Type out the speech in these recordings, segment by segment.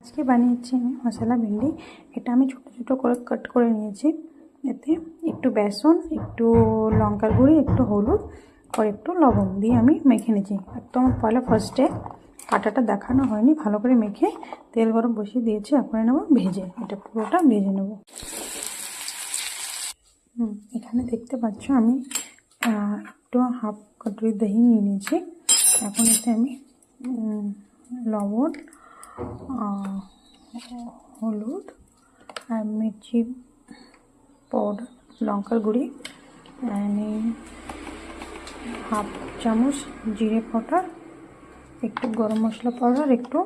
আজকে বানিয়েছি আমি মশলা ভিন্ডি। এটা আমি ছোটো ছোটো করে কাট করে নিয়েছি। এতে একটু বেসন, একটু লঙ্কার গুঁড়ি, একটু হলুদ আর একটু লবণ দিয়ে আমি মেখে নিয়েছি। একদম ফার্স্টে কাটাটা দেখানো হয়নি, ভালো করে মেখে তেল গরম বসিয়ে দিয়েছি। এখন নেব ভেজে, এটা পুরোটা ভেজে নেব। এখানে দেখতে পাচ্ছ আমি একটু হাফ কাটরি দহি নিয়ে নিয়েছি। এখন এতে আমি লবণ, হলুদ আর মির্চি পাউডার, লঙ্কার গুঁড়ি, হাফ চামচ জিরে পাউডার, একটু গরম মশলা পাউডার, একটু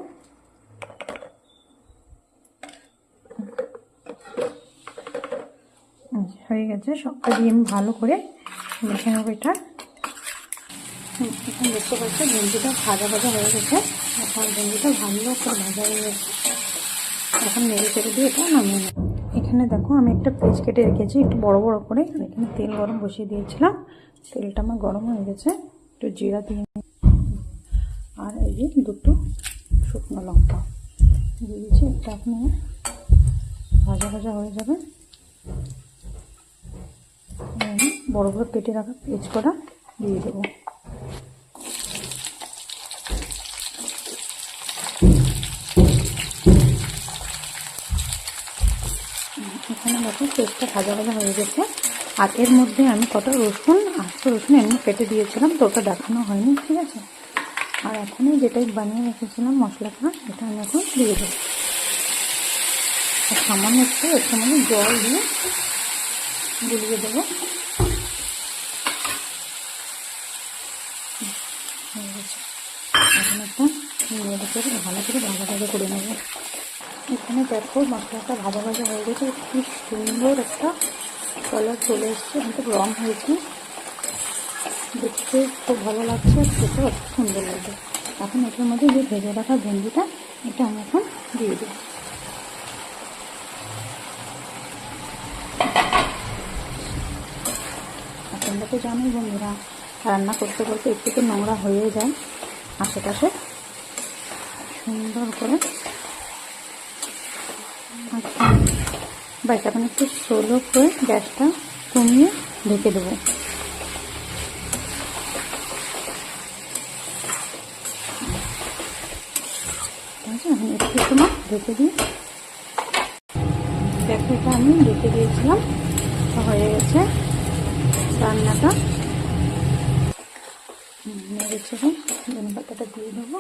হয়ে গেছে। সবটা দিয়ে আমি ভালো করে মেখে নেবো এটা। এখন দেখতে পাচ্ছি ভেন্ডিটা ভাজা ভাজা হয়ে গেছে। এখন ভেন্ডিটা ভালো করে ভাজা হয়ে গেছে। এখন নেড়ে চেড়ে দিয়ে এটা নামিয়ে নেব। এখানে দেখো আমি একটা পেঁয়াজ কেটে রেখেছি একটু বড় বড় করে। এখানে তেল গরম বসিয়ে দিয়েছিলাম, তেলটা আমার গরম হয়ে গেছে। একটু জিরা দিয়ে আর এই যে দুটো শুকনো লঙ্কা দিয়ে দিয়েছি। এটা আপনি ভাজা ভাজা হয়ে যাবে। বড় বড় কেটে রাখা পেঁয়াজ কটা দিয়ে দেবো। এখানে দেখো পেঁয়াজটা ভাজা ভাজা হয়ে গেছে। আর এর মধ্যে আমি কটা রসুন, আস্ত রসুন এমনি কেটে দিয়েছিলাম, তো ওটা দেখানো হয়নি, ঠিক আছে। আর এখনই যেটাই বানিয়ে রেখেছিলাম মশলাটা, এটা আমি এখন দিয়ে দেবো। আর সামান্য এর সামান্য জল দিয়ে গুলিয়ে দেবো। হয়ে গেছে। এখন একটা নেড়ে করে ভালো করে ভাজা ভাজা করে নেবো। এখানে দেখো মশলাটা ভাজা ভাজা হয়ে গেছে। খুব সুন্দর একটা কালার চলে এসছে, কিন্তু রং হয়েছে, দেখতে খুব ভালো লাগছে, খেতে অত সুন্দর লাগবে। এখন এটার মধ্যে যে ভেজে রাখা ভেন্ডিটা, এটা আমি এখন দিয়ে দেব। তোমরা তো জানোই বন্ধুরা, রান্না করতে করতে একটু তো নোংরা হয়ে যায় আশেপাশে। সুন্দর করে বাস এখন একটু স্লো করে গ্যাসটা কমিয়ে ঢেকে দেবো। এখন একটু সময় ঢেকে দিই। দেখো এটা আমি ঢেকে দিয়েছিলাম, হয়ে গেছে রান্নাটা। নেড়ে ছেড়ে ধনে পাতাটা দিয়ে দেবো।